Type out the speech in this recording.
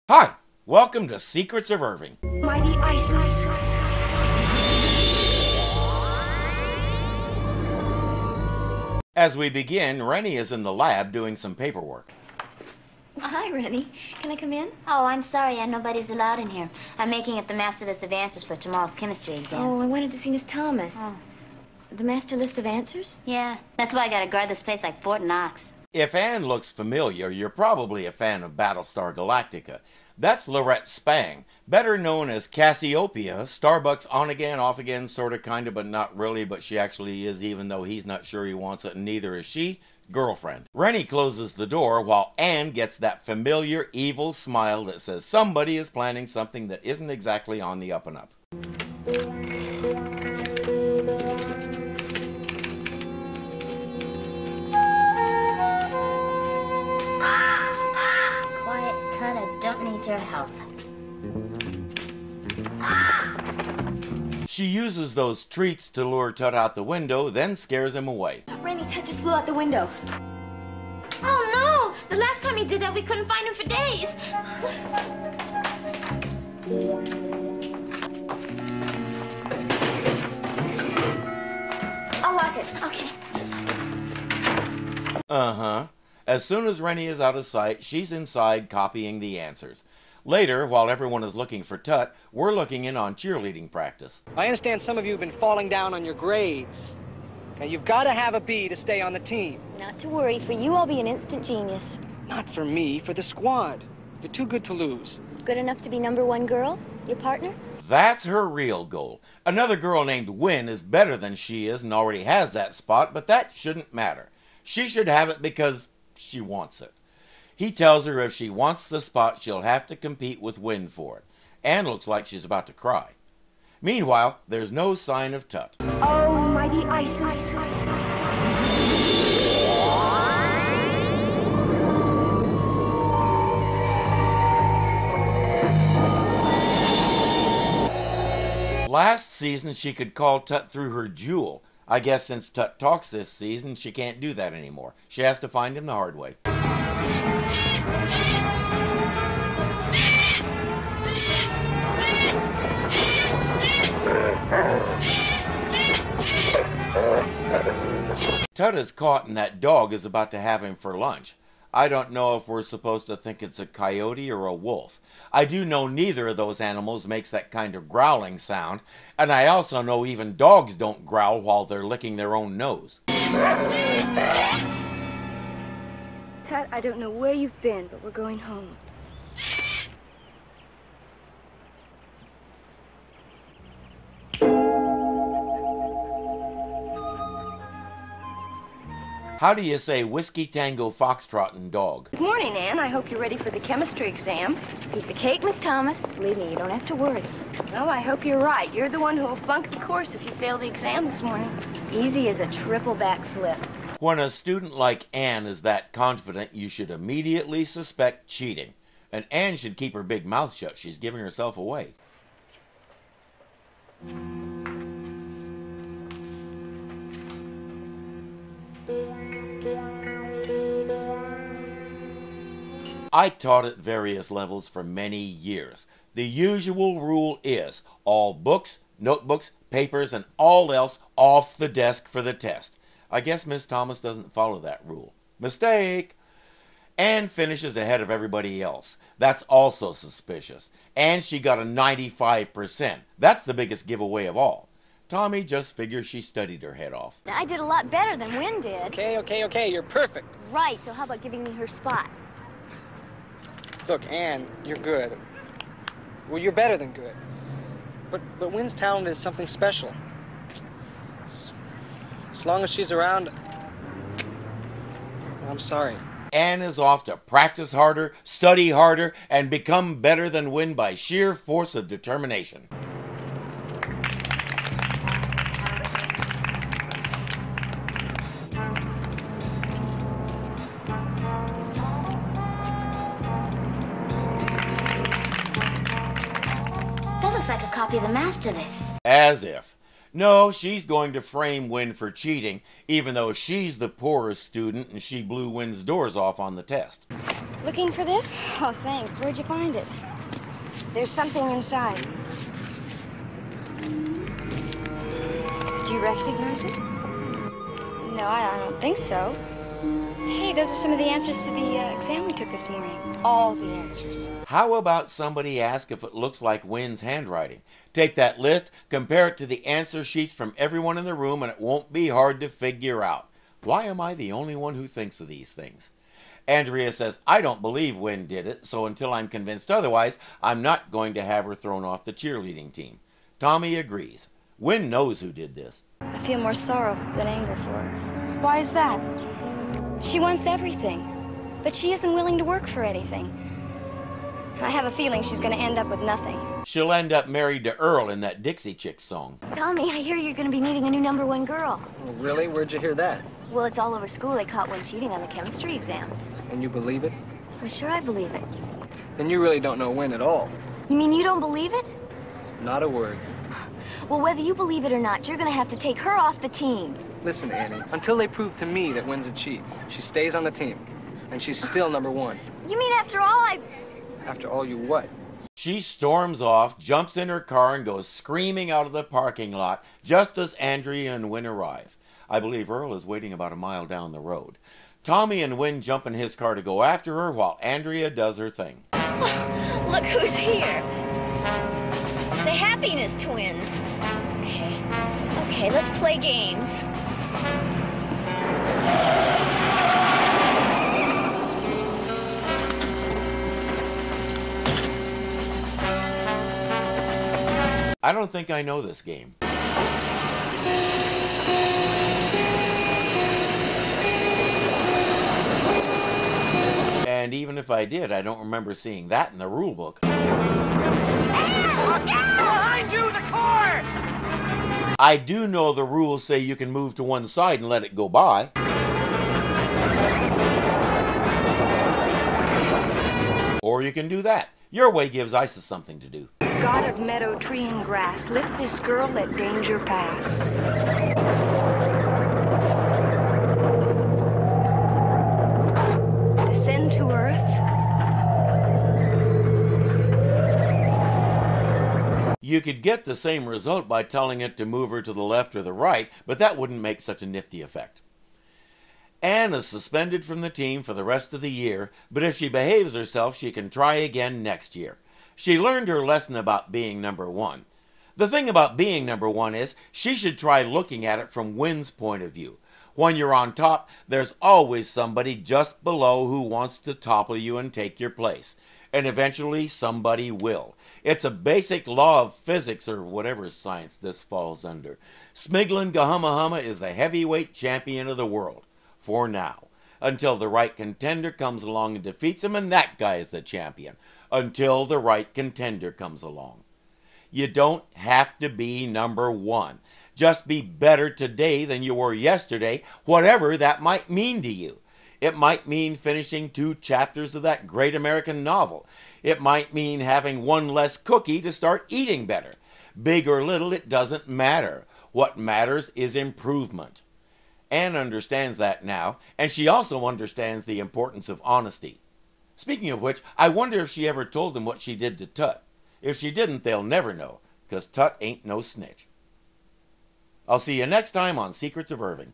Hi, welcome to Secrets of Irving. Mighty Isis. As we begin, Rennie is in the lab doing some paperwork. Hi, Rennie. Can I come in? Oh, I'm sorry, nobody's allowed in here. I'm making up the master list of answers for tomorrow's chemistry exam. Oh, I wanted to see Miss Thomas. Oh. The master list of answers? Yeah, that's why I gotta guard this place like Fort Knox. If Anne looks familiar, you're probably a fan of Battlestar Galactica. That's Lorette Spang, better known as Cassiopeia, Starbucks on-again, off-again, sorta, kinda, but not really, but she actually is, even though he's not sure he wants it, and neither is she, girlfriend. Rennie closes the door while Anne gets that familiar evil smile that says somebody is planning something that isn't exactly on the up-and-up. Quiet, Tut, I don't need your help. She uses those treats to lure Tut out the window, then scares him away. Rennie, Ted just flew out the window. Oh, no! The last time he did that, we couldn't find him for days. I'll lock it. Okay. Uh-huh. As soon as Rennie is out of sight, she's inside copying the answers. Later, while everyone is looking for Tut, we're looking in on cheerleading practice. I understand some of you have been falling down on your grades. Now, you've got to have a B to stay on the team. Not to worry. For you, I'll be an instant genius. Not for me, for the squad. You're too good to lose. Good enough to be #1 girl? Your partner? That's her real goal. Another girl named Wynn is better than she is and already has that spot, but that shouldn't matter. She should have it because she wants it. He tells her if she wants the spot, she'll have to compete with Wynn for it. Anne looks like she's about to cry. Meanwhile, there's no sign of Tut. Oh, mighty Isis. Last season, she could call Tut through her jewel. I guess since Tut talks this season, she can't do that anymore. She has to find him the hard way. Tut is caught and that dog is about to have him for lunch. I don't know if we're supposed to think it's a coyote or a wolf. I do know neither of those animals makes that kind of growling sound, and I also know even dogs don't growl while they're licking their own nose. Ted, I don't know where you've been, but we're going home. How do you say whiskey tango foxtrotting dog? Good morning, Anne. I hope you're ready for the chemistry exam. Piece of cake, Miss Thomas. Believe me, you don't have to worry. Well, I hope you're right. You're the one who will flunk the course if you fail the exam this morning. Easy as a triple backflip. When a student like Anne is that confident, you should immediately suspect cheating. And Anne should keep her big mouth shut. She's giving herself away. I taught at various levels for many years. The usual rule is all books, notebooks, papers, and all else off the desk for the test. I guess Miss Thomas doesn't follow that rule. Mistake! Anne finishes ahead of everybody else. That's also suspicious. And she got a 95%. That's the biggest giveaway of all. Tommy just figures she studied her head off. I did a lot better than Wynn did. Okay, you're perfect. Right, so how about giving me her spot? Look, Anne, you're good. Well, you're better than good. But Wynn's talent is something special. As long as she's around, I'm sorry. Anne is off to practice harder, study harder, and become better than Wynn by sheer force of determination. That looks like a copy of the master list. As if. No, she's going to frame Wynn for cheating, even though she's the poorest student and she blew Wynn's doors off on the test. Looking for this? Oh, thanks. Where'd you find it? There's something inside. Do you recognize it? No, I don't think so. Hey, those are some of the answers to the exam we took this morning. All the answers. How about somebody ask if it looks like Wynn's handwriting? Take that list, compare it to the answer sheets from everyone in the room, and it won't be hard to figure out. Why am I the only one who thinks of these things? Andrea says, I don't believe Wynn did it, so until I'm convinced otherwise, I'm not going to have her thrown off the cheerleading team. Tommy agrees. Wynn knows who did this. I feel more sorrow than anger for her. Why is that? She wants everything, but she isn't willing to work for anything. I have a feeling she's going to end up with nothing. She'll end up married to Earl in that Dixie Chicks song. Tommy, I hear you're going to be meeting a new #1 girl. Oh, really? Where'd you hear that? Well, it's all over school. They caught Wynn cheating on the chemistry exam. And you believe it? Well, sure I believe it. Then you really don't know Wynn at all. You mean you don't believe it? Not a word. Well, whether you believe it or not, you're going to have to take her off the team. Listen, Annie, until they prove to me that Wynn's a cheat, she stays on the team. And she's still #1. You mean after all After all, you what? She storms off, jumps in her car, and goes screaming out of the parking lot just as Andrea and Wynn arrive. I believe Earl is waiting about a mile down the road. Tommy and Wynn jump in his car to go after her while Andrea does her thing. Look who's here. The Happiness Twins. Okay, let's play games. I don't think I know this game. And even if I did, I don't remember seeing that in the rule book. Look out! Behind you, the car! I do know the rules say you can move to one side and let it go by. Or you can do that. Your way gives Isis something to do. God of meadow, tree, and grass, lift this girl, let danger pass. Descend to earth. You could get the same result by telling it to move her to the left or the right, but that wouldn't make such a nifty effect. Anne is suspended from the team for the rest of the year, but if she behaves herself, she can try again next year. She learned her lesson about being #1. The thing about being #1 is she should try looking at it from Wynn's point of view. When you're on top, there's always somebody just below who wants to topple you and take your place. And eventually somebody will. It's a basic law of physics, or whatever science this falls under. Smiglin Gahumahuma is the heavyweight champion of the world. For now. Until the right contender comes along and defeats him, and that guy is the champion. Until the right contender comes along. You don't have to be #1. Just be better today than you were yesterday, whatever that might mean to you. It might mean finishing 2 chapters of that great American novel. It might mean having 1 less cookie to start eating better. Big or little, it doesn't matter. What matters is improvement. Anne understands that now, and she also understands the importance of honesty. Speaking of which, I wonder if she ever told them what she did to Tut. If she didn't, they'll never know, 'cause Tut ain't no snitch. I'll see you next time on Secrets of Irving.